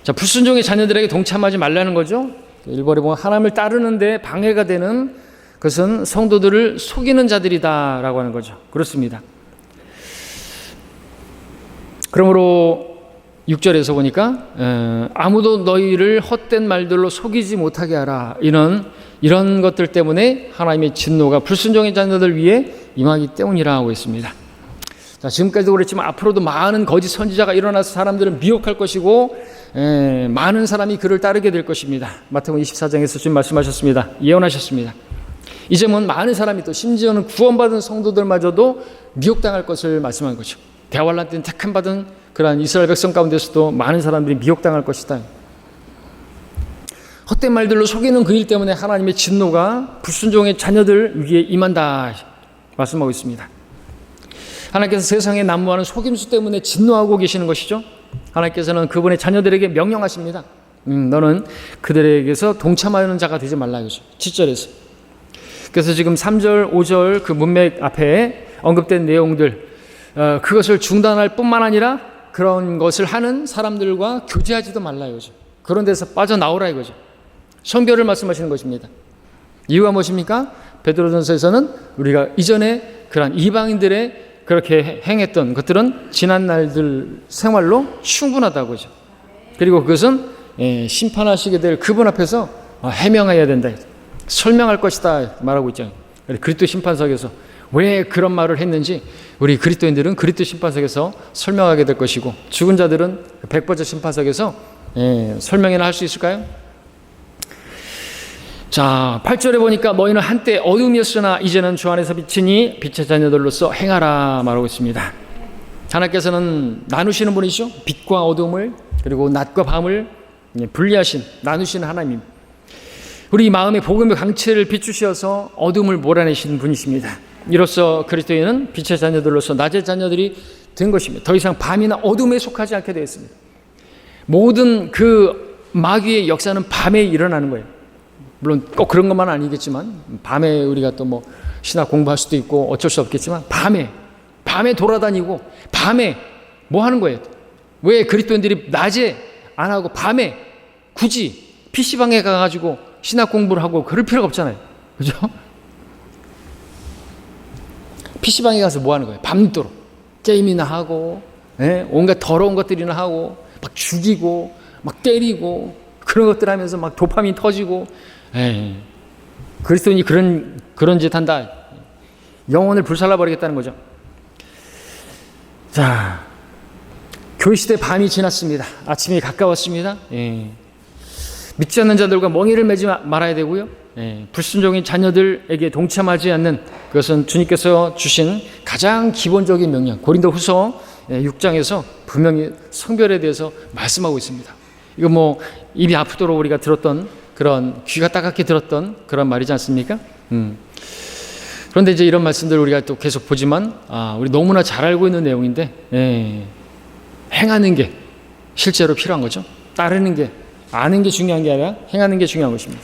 자, 불순종의 자녀들에게 동참하지 말라는 거죠. 1번에 보면 하나님을 따르는데 방해가 되는 그것은 성도들을 속이는 자들이다라고 하는 거죠. 그렇습니다. 그러므로 6절에서 보니까 아무도 너희를 헛된 말들로 속이지 못하게 하라. 이런 것들 때문에 하나님의 진노가 불순종의 자녀들 위에 임하기 때문이라 하고 있습니다. 자, 지금까지도 그랬지만 앞으로도 많은 거짓 선지자가 일어나서 사람들을 미혹할 것이고 많은 사람이 그를 따르게 될 것입니다. 마태복음 24장에서 주님 말씀하셨습니다. 예언하셨습니다. 이제는 많은 사람이 또 심지어는 구원받은 성도들마저도 미혹당할 것을 말씀한 거죠. 대환란 때는 택함받은 그러한 이스라엘 백성 가운데서도 많은 사람들이 미혹당할 것이다. 헛된 말들로 속이는 그 일 때문에 하나님의 진노가 불순종의 자녀들 위에 임한다 말씀하고 있습니다. 하나님께서 세상에 난무하는 속임수 때문에 진노하고 계시는 것이죠. 하나님께서는 그분의 자녀들에게 명령하십니다. 너는 그들에게서 동참하는 자가 되지 말라 이거죠. 7절에서. 그래서 지금 3절, 5절 그 문맥 앞에 언급된 내용들, 그것을 중단할 뿐만 아니라 그런 것을 하는 사람들과 교제하지도 말라 이거죠. 그런 데서 빠져나오라 이거죠. 성별을 말씀하시는 것입니다. 이유가 무엇입니까? 베드로전서에서는 우리가 이전에 그런 이방인들의 그렇게 행했던 것들은 지난 날들 생활로 충분하다고 하죠. 그리고 그것은 심판하시게 될 그분 앞에서 해명해야 된다, 설명할 것이다 말하고 있잖아요. 그리스도 심판석에서 왜 그런 말을 했는지 우리 그리스도인들은 그리스도 심판석에서 설명하게 될 것이고, 죽은 자들은 백보자 심판석에서 설명이나 할 수 있을까요? 자, 8절에 보니까 너희는 한때 어둠이었으나 이제는 주 안에서 빛이니 빛의 자녀들로서 행하라 말하고 있습니다. 하나님께서는 나누시는 분이시죠. 빛과 어둠을, 그리고 낮과 밤을 분리하신, 나누시는 하나님. 우리 마음의 복음의 강체를 비추셔서 어둠을 몰아내시는 분이십니다. 이로써 그리스도인은 빛의 자녀들로서 낮의 자녀들이 된 것입니다. 더 이상 밤이나 어둠에 속하지 않게 되었습니다. 모든 그 마귀의 역사는 밤에 일어나는 거예요. 물론 꼭 그런 것만 아니겠지만, 밤에 우리가 또 뭐 신학 공부할 수도 있고 어쩔 수 없겠지만, 밤에 돌아다니고 밤에 뭐 하는 거예요? 왜 그리스도인들이 낮에 안 하고 밤에 굳이 PC방에 가가지고 신학 공부를 하고 그럴 필요가 없잖아요. 그죠? PC방에 가서 뭐 하는 거예요? 밤늦도록 게임이나 하고, 온갖 더러운 것들이나 하고, 막 죽이고 막 때리고 그런 것들 하면서 막 도파민 터지고. 그리스도인이 그런 짓 한다. 영혼을 불살라 버리겠다는 거죠. 자, 교회 시대 밤이 지났습니다. 아침이 가까웠습니다. 믿지 않는 자들과 멍에를 매지 말아야 되고요. 불순종인 자녀들에게 동참하지 않는, 그것은 주님께서 주신 가장 기본적인 명령, 고린도후서 6장에서 분명히 성별에 대해서 말씀하고 있습니다. 이거 뭐 입이 아프도록 우리가 들었던, 그런 귀가 따갑게 들었던 그런 말이지 않습니까? 그런데 이제 이런 말씀들 우리가 또 계속 보지만, 우리 너무나 잘 알고 있는 내용인데, 행하는 게 실제로 필요한 거죠. 따르는 게, 아는 게 중요한 게 아니라 행하는 게 중요한 것입니다.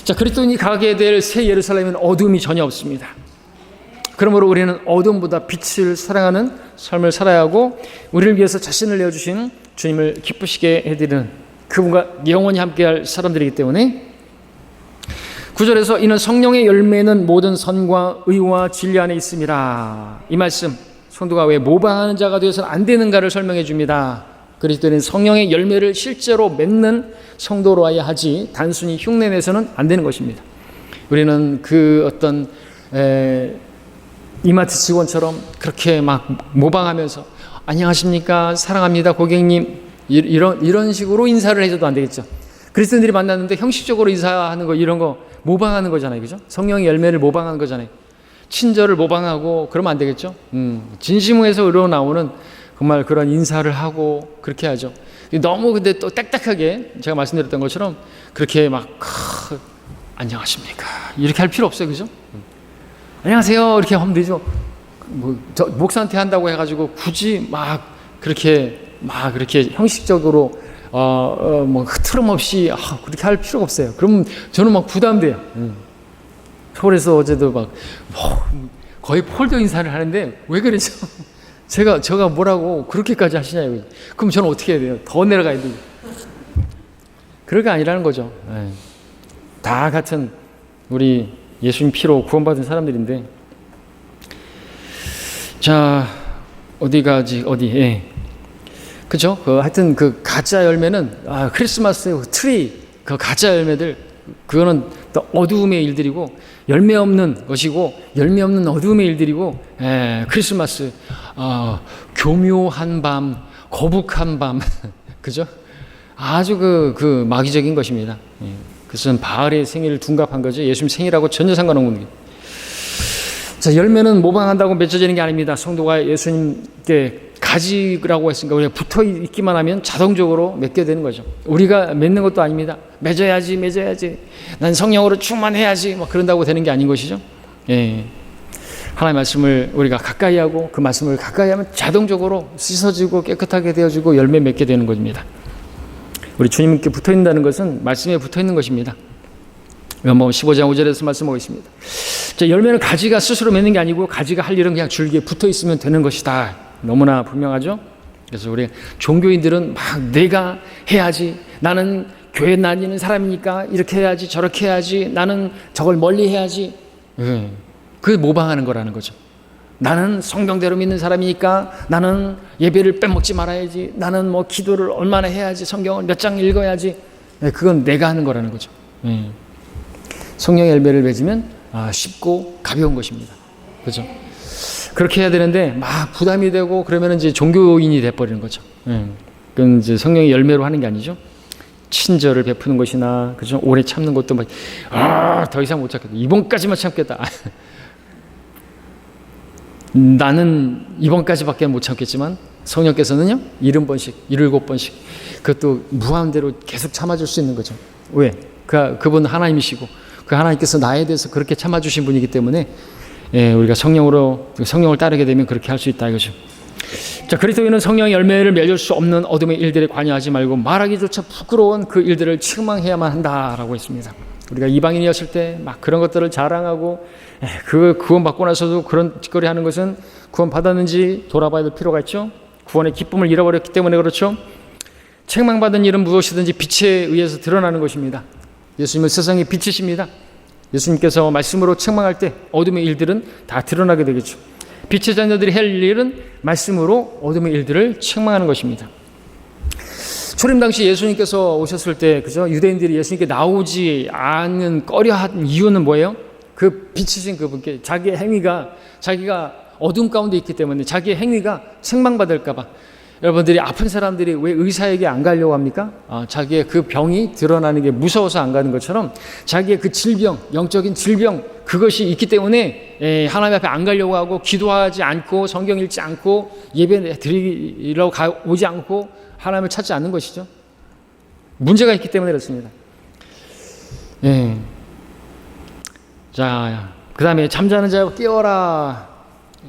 자, 그리스도인이 가게 될 새 예루살렘은 어둠이 전혀 없습니다. 그러므로 우리는 어둠보다 빛을 사랑하는 삶을 살아야 하고, 우리를 위해서 자신을 내어주신 주님을 기쁘시게 해드리는 그분과 영원히 함께할 사람들이기 때문에, 9절에서 이는 성령의 열매는 모든 선과 의와 진리 안에 있음이라. 이 말씀, 성도가 왜 모방하는 자가 되어서는 안 되는가를 설명해 줍니다. 그리스도는 성령의 열매를 실제로 맺는 성도로야 하지 단순히 흉내내서는 안 되는 것입니다. 우리는 그 어떤 이마트 직원처럼 그렇게 막 모방하면서 안녕하십니까, 사랑합니다 고객님, 이런 식으로 인사를 해줘도 안 되겠죠. 그리스도인들이 만났는데 형식적으로 인사하는 거, 이런 거 모방하는 거잖아요. 그죠? 성령의 열매를 모방하는 거잖아요. 친절을 모방하고 그러면 안 되겠죠. 진심에서 우러나오는 정말 그런 인사를 하고 그렇게 하죠. 너무 근데 또 딱딱하게 제가 말씀드렸던 것처럼 그렇게 막 안녕하십니까 이렇게 할 필요 없어요. 그죠? 안녕하세요 이렇게 하면 되죠. 뭐 저 목사한테 한다고 해가지고 굳이 막 그렇게 형식적으로 뭐 흐트럼 없이 그렇게 할 필요가 없어요. 그러면 저는 막 부담돼요. 서울에서 어제도 막 거의 폴더 인사를 하는데 왜 그러죠? 제가 뭐라고 그렇게까지 하시냐고. 그럼 저는 어떻게 해야 돼요? 더 내려가야 돼요. 그럴 게 아니라는 거죠. 다 같은 우리 예수님 피로 구원받은 사람들인데, 자 어디가지 그죠? 하여튼 그 가짜 열매는 크리스마스 트리 그 가짜 열매들, 그거는 또 어두움의 일들이고, 열매 없는 것이고 열매 없는 어두움의 일들이고, 크리스마스 교묘한 밤, 거북한 밤 그죠? 아주 그 마귀적인 것입니다. 그것은 바알의 생일을 둔갑한 거죠. 예수님 생일하고 전혀 상관없는 게. 자, 열매는 모방한다고 맺어지는 게 아닙니다. 성도가 예수님께 가지라고 했으니까 우리가 붙어 있기만 하면 자동적으로 맺게 되는 거죠. 우리가 맺는 것도 아닙니다. 맺어야지. 난 성령으로 충만해야지. 막 그런다고 되는 게 아닌 것이죠. 하나님의 말씀을 우리가 가까이 하고 그 말씀을 가까이 하면 자동적으로 씻어지고 깨끗하게 되어지고 열매 맺게 되는 것입니다. 우리 주님께 붙어있다는 것은 말씀에 붙어있는 것입니다. 요한복음 15장 5절에서 말씀하고 있습니다. 열매는 가지가 스스로 맺는 게 아니고 가지가 할 일은 그냥 줄기에 붙어있으면 되는 것이다. 너무나 분명하죠. 그래서 우리 종교인들은 막 내가 해야지, 나는 교회 다니는 사람이니까 이렇게 해야지 저렇게 해야지, 나는 저걸 멀리 해야지, 그게 모방하는 거라는 거죠. 나는 성경대로 믿는 사람이니까 나는 예배를 빼먹지 말아야지, 나는 뭐 기도를 얼마나 해야지, 성경을 몇 장 읽어야지, 그건 내가 하는 거라는 거죠. 성령의 열매를 맺으면 쉽고 가벼운 것입니다. 그렇죠? 그렇게 해야 되는데 막 부담이 되고 그러면 이제 종교인이 돼버리는 거죠. 그건 이제 성령의 열매로 하는 게 아니죠. 친절을 베푸는 것이나, 그죠? 오래 참는 것도 막, 더 이상 못 참겠다. 이번까지만 참겠다. 나는 이번까지밖에 못 참겠지만 성령께서는요, 70번씩, 77번씩, 그것도 무한대로 계속 참아줄 수 있는 거죠. 왜? 그분 하나님이시고, 그 하나님께서 나에 대해서 그렇게 참아주신 분이기 때문에, 우리가 성령을 따르게 되면 그렇게 할 수 있다 이거죠. 자, 그리스도인은 성령의 열매를 맺을 수 없는 어둠의 일들에 관여하지 말고 말하기조차 부끄러운 그 일들을 책망해야만 한다라고 했습니다. 우리가 이방인이었을 때 막 그런 것들을 자랑하고 구원받고 나서도 그런 짓거리 하는 것은 구원받았는지 돌아봐야 될 필요가 있죠. 구원의 기쁨을 잃어버렸기 때문에 그렇죠. 책망받은 일은 무엇이든지 빛에 의해서 드러나는 것입니다. 예수님은 세상의 빛이십니다. 예수님께서 말씀으로 책망할 때 어둠의 일들은 다 드러나게 되겠죠. 빛의 자녀들이 할 일은 말씀으로 어둠의 일들을 책망하는 것입니다. 초림 당시 예수님께서 오셨을 때, 그죠? 유대인들이 예수님께 나오지 않는 꺼려한 이유는 뭐예요? 그 빛이신 그분께 자기의 행위가, 자기가 어둠 가운데 있기 때문에 자기의 행위가 책망받을까봐. 여러분들이 아픈 사람들이 왜 의사에게 안 가려고 합니까? 자기의 그 병이 드러나는 게 무서워서 안 가는 것처럼 자기의 그 질병, 영적인 질병, 그것이 있기 때문에 하나님 앞에 안 가려고 하고 기도하지 않고 성경 읽지 않고 예배 드리러 오지 않고 하나님을 찾지 않는 것이죠. 문제가 있기 때문에 그렇습니다. 자, 그 다음에 잠자는 자 깨어라.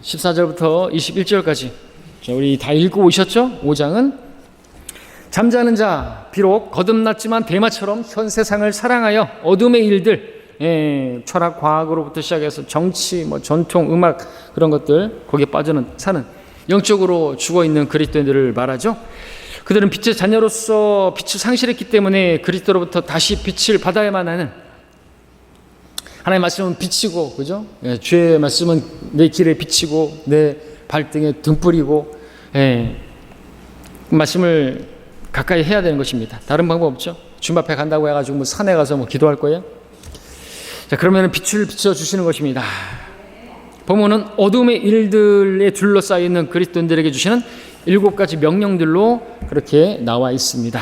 14절부터 21절까지. 자, 우리 다 읽고 오셨죠? 5장은 잠자는 자, 비록 거듭났지만 대마처럼 현 세상을 사랑하여 어둠의 일들, 철학, 과학으로부터 시작해서 정치, 전통, 음악 그런 것들 거기에 빠져는 사는 영적으로 죽어있는 그리스도인들을 말하죠. 그들은 빛의 자녀로서 빛을 상실했기 때문에 그리스도로부터 다시 빛을 받아야만 하는, 하나님의 말씀은 빛이고, 그죠? 주의 말씀은 내 길에 빛이고 내 발등에 등불이고, 그 말씀을 가까이 해야 되는 것입니다. 다른 방법 없죠. 주님 앞에 간다고 해가지고 산에 가서 기도할 거예요? 자, 그러면 빛을 비춰주시는 것입니다. 본문은 어둠의 일들에 둘러싸여 있는 그리스도인들에게 주시는 7가지 명령들로 그렇게 나와 있습니다.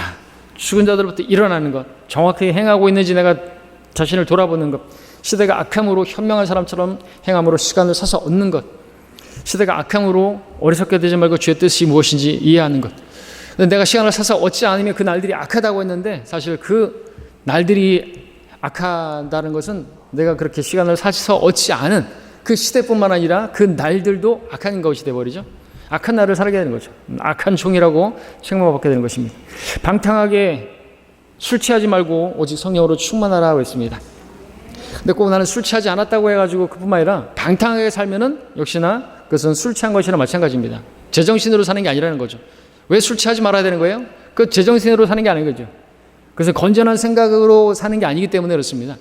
죽은 자들로부터 일어나는 것, 정확하게 행하고 있는지 내가 자신을 돌아보는 것, 시대가 악함으로 현명한 사람처럼 행함으로 시간을 사서 얻는 것, 시대가 악함으로 어리석게 되지 말고 주의 뜻이 무엇인지 이해하는 것. 내가 시간을 사서 얻지 않으면 그 날들이 악하다고 했는데, 사실 그 날들이 악하다는 것은 내가 그렇게 시간을 사서 얻지 않은 그 시대뿐만 아니라 그 날들도 악한 것이 되어버리죠. 악한 날을 살게 되는 거죠. 악한 종이라고 책망받게 되는 것입니다. 방탕하게 술 취하지 말고 오직 성령으로 충만하라고 했습니다. 근데 꼭 나는 술 취하지 않았다고 해가지고 그뿐만 아니라 방탕하게 살면은 역시나 그것은 술 취한 것이나 마찬가지입니다. 제정신으로 사는 게 아니라는 거죠. 왜 술 취하지 말아야 되는 거예요? 그 제정신으로 사는 게 아닌 거죠. 그래서 건전한 생각으로 사는 게 아니기 때문에 그렇습니다.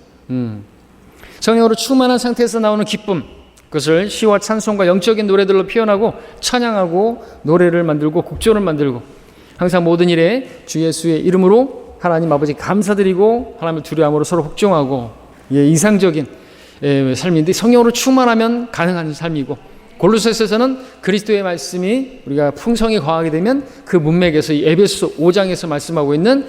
성령으로 충만한 상태에서 나오는 기쁨, 그것을 시와 찬송과 영적인 노래들로 표현하고 찬양하고 노래를 만들고 곡조를 만들고 항상 모든 일에 주 예수의 이름으로 하나님 아버지 감사드리고 하나님을 두려움으로 서로 복종하고, 이상적인 삶인데 성령으로 충만하면 가능한 삶이고, 골로새서에서는 그리스도의 말씀이 우리가 풍성히 거하게 되면 그 문맥에서 이 에베소 5장에서 말씀하고 있는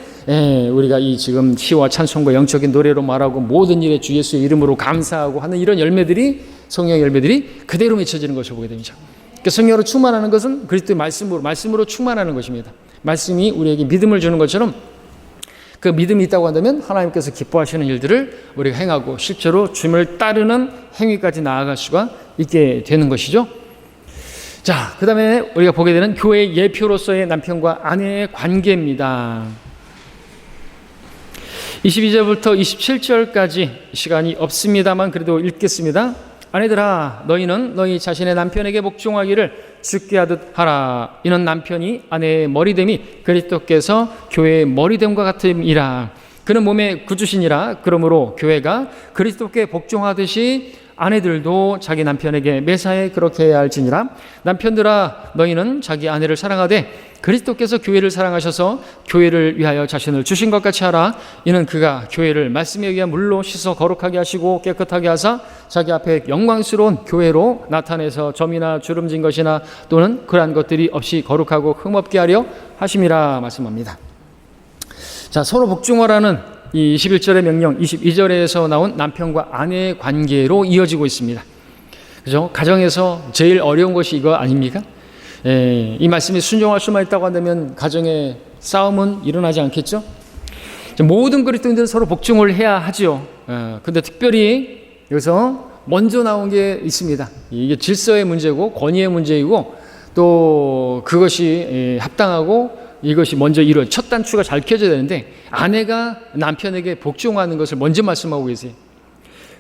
우리가 이 지금 시와 찬송과 영적인 노래로 말하고 모든 일에 주 예수의 이름으로 감사하고 하는 이런 열매들이, 성령의 열매들이 그대로 맺혀지는 것을 보게 됩니다. 그러니까 성령으로 충만하는 것은 그리스도의 말씀으로 충만하는 것입니다. 말씀이 우리에게 믿음을 주는 것처럼 그 믿음이 있다고 한다면 하나님께서 기뻐하시는 일들을 우리가 행하고 실제로 주님을 따르는 행위까지 나아갈 수가 있게 되는 것이죠. 자, 그 다음에 우리가 보게 되는 교회의 예표로서의 남편과 아내의 관계입니다. 22절부터 27절까지 시간이 없습니다만 그래도 읽겠습니다. 아내들아, 너희는 너희 자신의 남편에게 복종하기를 주께 하듯 하라. 이는 남편이 아내의 머리됨이 그리스도께서 교회의 머리됨과 같음이라. 그는 몸의 구주시니라. 그러므로 교회가 그리스도께 복종하듯이 아내들도 자기 남편에게 매사에 그렇게 해야 할지니라. 남편들아, 너희는 자기 아내를 사랑하되 그리스도께서 교회를 사랑하셔서 교회를 위하여 자신을 주신 것 같이 하라. 이는 그가 교회를 말씀에 의한 물로 씻어 거룩하게 하시고 깨끗하게 하사 자기 앞에 영광스러운 교회로 나타내서 점이나 주름진 것이나 또는 그러한 것들이 없이 거룩하고 흠없게 하려 하심이라 말씀합니다. 자, 서로 복종하라는 이 21절의 명령, 22절에서 나온 남편과 아내의 관계로 이어지고 있습니다. 그죠? 가정에서 제일 어려운 것이 이거 아닙니까? 이 말씀에 순종할 수만 있다고 한다면 가정에 싸움은 일어나지 않겠죠? 모든 그리스도인들은 서로 복종을 해야 하죠. 근데 특별히 여기서 먼저 나온 게 있습니다. 이게 질서의 문제고 권위의 문제이고 또 그것이 합당하고 이것이 먼저 이루어져 첫 단추가 잘 켜져야 되는데 아내가 남편에게 복종하는 것을 먼저 말씀하고 계세요.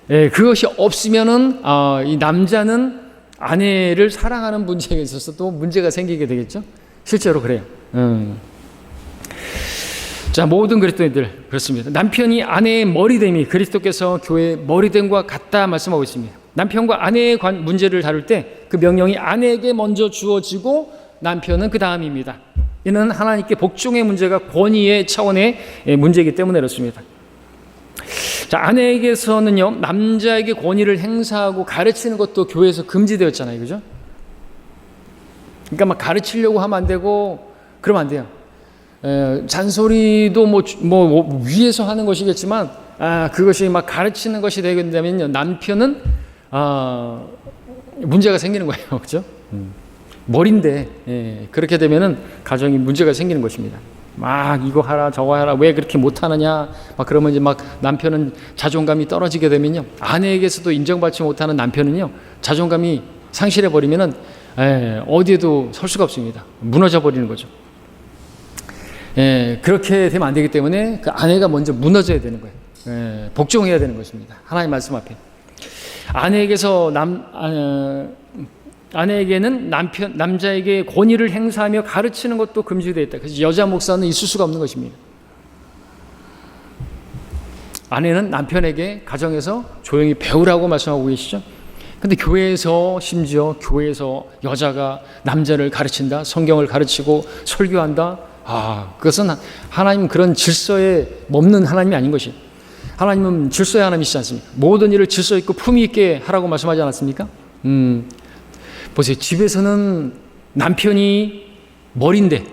그것이 없으면은 이 남자는 아내를 사랑하는 문제에 있어서 또 문제가 생기게 되겠죠. 실제로 그래요. 자, 모든 그리스도인들 그렇습니다. 남편이 아내의 머리됨이 그리스도께서 교회의 머리됨과 같다 말씀하고 있습니다. 남편과 아내의 문제를 다룰 때 그 명령이 아내에게 먼저 주어지고 남편은 그 다음입니다. 이는 하나님께 복종의 문제가 권위의 차원의 문제이기 때문에 그렇습니다. 자, 아내에게서는요, 남자에게 권위를 행사하고 가르치는 것도 교회에서 금지되었잖아요. 그죠? 그러니까 막 가르치려고 하면 안 되고, 그러면 안 돼요. 잔소리도 뭐 위에서 하는 것이겠지만, 그것이 막 가르치는 것이 되게 된다면요, 남편은, 문제가 생기는 거예요. 그죠? 머리인데, 그렇게 되면은 가정이 문제가 생기는 것입니다. 막 이거 하라 저거 하라 왜 그렇게 못하느냐 막 그러면 이제 막 남편은 자존감이 떨어지게 되면요, 아내에게서도 인정받지 못하는 남편은요 자존감이 상실해 버리면은 어디에도 설 수가 없습니다. 무너져 버리는 거죠. 그렇게 되면 안 되기 때문에 그 아내가 먼저 무너져야 되는 거예요. 복종해야 되는 것입니다. 하나님 말씀 앞에. 아내에게는 남자에게 권위를 행사하며 가르치는 것도 금지되어 있다. 그래서 여자 목사는 있을 수가 없는 것입니다. 아내는 남편에게 가정에서 조용히 배우라고 말씀하고 계시죠. 근데 교회에서 심지어 교회에서 여자가 남자를 가르친다, 성경을 가르치고 설교한다. 그것은 하나님 그런 질서에 먹는 하나님이 아닌 것이. 하나님은 질서의 하나님이시지 않습니까? 모든 일을 질서 있고 품위 있게 하라고 말씀하지 않았습니까? 보세요. 집에서는 남편이 머리인데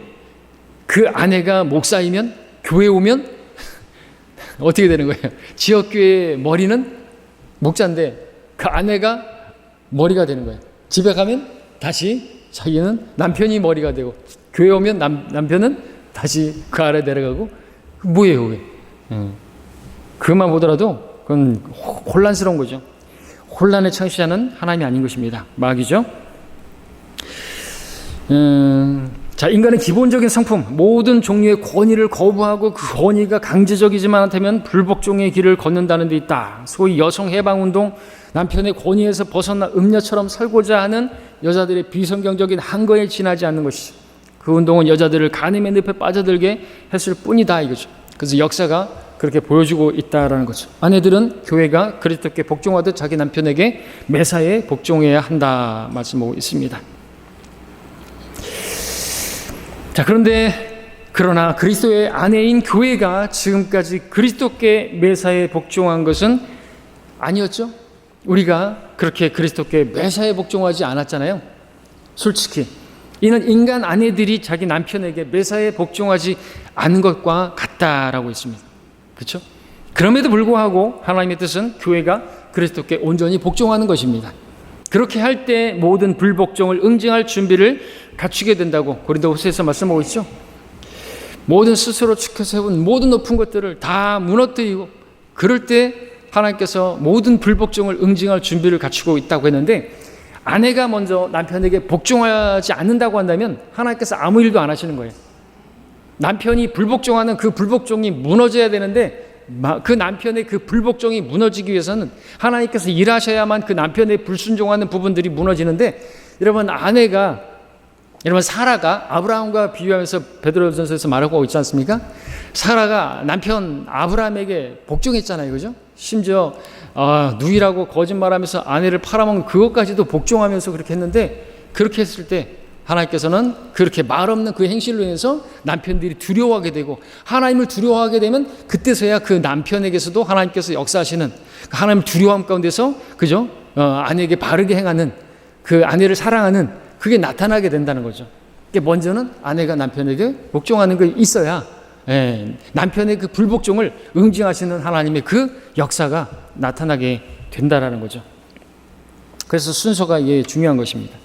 그 아내가 목사이면 교회 오면 어떻게 되는 거예요? 지역교회 머리는 목자인데 그 아내가 머리가 되는 거예요. 집에 가면 다시 자기는 남편이 머리가 되고 교회 오면 남편은 다시 그 아래 내려가고 뭐예요 그게? 그것만 보더라도 그건 혼란스러운 거죠. 혼란의 창시자는 하나님이 아닌 것입니다. 마귀죠. 자, 인간의 기본적인 성품, 모든 종류의 권위를 거부하고 그 권위가 강제적이지만 않다면 불복종의 길을 걷는다는 데 있다. 소위 여성 해방운동, 남편의 권위에서 벗어나 음녀처럼 살고자 하는 여자들의 비성경적인 한거에 지나지 않는 것이죠. 그 운동은 여자들을 간음의 늪에 빠져들게 했을 뿐이다 이거죠. 그래서 역사가 그렇게 보여주고 있다라는 거죠. 아내들은 교회가 그리스도께 복종하듯 자기 남편에게 매사에 복종해야 한다 말씀하고 있습니다. 자, 그러나 그리스도의 아내인 교회가 지금까지 그리스도께 매사에 복종한 것은 아니었죠. 우리가 그렇게 그리스도께 매사에 복종하지 않았잖아요. 솔직히 이는 인간 아내들이 자기 남편에게 매사에 복종하지 않은 것과 같다라고 했습니다. 그렇죠? 그럼에도 불구하고 하나님의 뜻은 교회가 그리스도께 온전히 복종하는 것입니다. 그렇게 할 때 모든 불복종을 응징할 준비를 갖추게 된다고 고린도후서에서 말씀하고 있죠. 모든 스스로 지켜서 해온 모든 높은 것들을 다 무너뜨리고, 그럴 때 하나님께서 모든 불복종을 응징할 준비를 갖추고 있다고 했는데, 아내가 먼저 남편에게 복종하지 않는다고 한다면 하나님께서 아무 일도 안 하시는 거예요. 남편이 불복종하는 그 불복종이 무너져야 되는데, 그 남편의 그 불복종이 무너지기 위해서는 하나님께서 일하셔야만 그 남편의 불순종하는 부분들이 무너지는데, 여러분 사라가 아브라함과 비유하면서 베드로전서에서 말하고 있지 않습니까? 사라가 남편 아브라함에게 복종했잖아요, 그죠? 심지어 누이라고 거짓말하면서 아내를 팔아먹는 그것까지도 복종하면서 그렇게 했는데, 그렇게 했을 때 하나님께서는 그렇게 말없는 그 행실로 인해서 남편들이 두려워하게 되고, 하나님을 두려워하게 되면 그때서야 그 남편에게서도 하나님께서 역사하시는 하나님을 두려워함 가운데서, 그죠? 아내에게 바르게 행하는, 그 아내를 사랑하는 그게 나타나게 된다는 거죠. 먼저는 아내가 남편에게 복종하는 게 있어야 남편의 그 불복종을 응징하시는 하나님의 그 역사가 나타나게 된다라는 거죠. 그래서 순서가 이게 중요한 것입니다.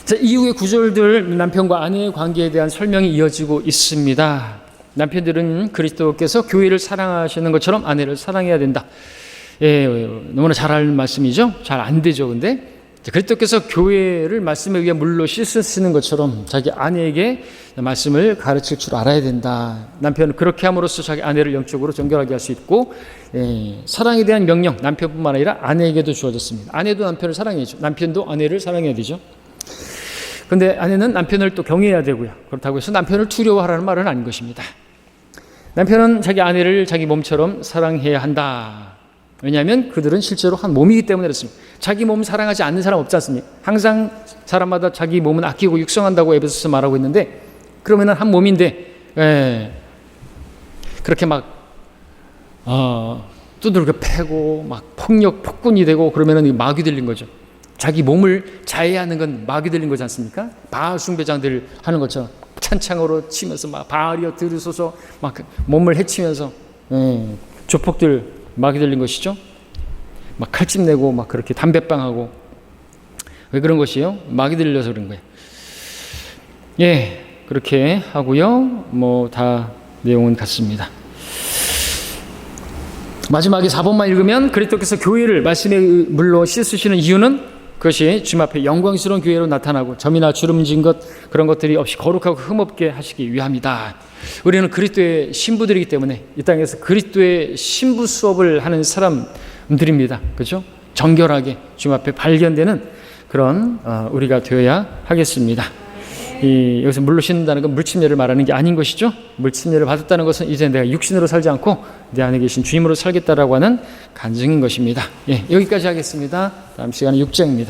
자, 이후의 구절들, 남편과 아내의 관계에 대한 설명이 이어지고 있습니다. 남편들은 그리스도께서 교회를 사랑하시는 것처럼 아내를 사랑해야 된다. 너무나 잘 아는 말씀이죠. 잘 안 되죠. 근데 그리스도께서 교회를 말씀에 의해 물로 씻으시는 것처럼 자기 아내에게 말씀을 가르칠 줄 알아야 된다. 남편은 그렇게 함으로써 자기 아내를 영적으로 정결하게 할 수 있고, 사랑에 대한 명령, 남편뿐만 아니라 아내에게도 주어졌습니다. 아내도 남편을 사랑해야죠. 남편도 아내를 사랑해야 되죠. 그런데 아내는 남편을 또 경외해야 되고요. 그렇다고 해서 남편을 두려워하라는 말은 아닌 것입니다. 남편은 자기 아내를 자기 몸처럼 사랑해야 한다. 왜냐하면 그들은 실제로 한 몸이기 때문에 그렇습니다. 자기 몸 사랑하지 않는 사람 없지 않습니까? 항상 사람마다 자기 몸은 아끼고 육성한다고 에베소서 말하고 있는데, 그러면 한 몸인데 그렇게 막 두들겨 패고 막 폭군이 되고 그러면 마귀 들린 거죠. 자기 몸을 자해하는 건 마귀 들린 거지 않습니까? 바알 숭배장들 하는 것처럼 찬창으로 치면서 막 바알이여 들으소서 막 몸을 해치면서 조폭들 마귀 들린 것이죠. 막 칼집 내고 막 그렇게 담배빵하고. 왜 그런 것이요? 마귀 들려서 그런 거예요. 그렇게 하고요. 다 내용은 같습니다. 마지막에 4번만 읽으면, 그리스도께서 교회를 말씀의 물로 씻으시는 이유는 그것이 주님 앞에 영광스러운 교회로 나타나고 점이나 주름진 것, 그런 것들이 없이 거룩하고 흠없게 하시기 위함이다. 우리는 그리스도의 신부들이기 때문에 이 땅에서 그리스도의 신부 수업을 하는 사람들입니다. 그렇죠? 정결하게 주님 앞에 발견되는 그런 우리가 되어야 하겠습니다. 여기서 물로 씻는다는 건 물침례를 말하는 게 아닌 것이죠. 물침례를 받았다는 것은 이제 내가 육신으로 살지 않고 내 안에 계신 주님으로 살겠다라고 하는 간증인 것입니다. 여기까지 하겠습니다. 다음 시간은 6장입니다.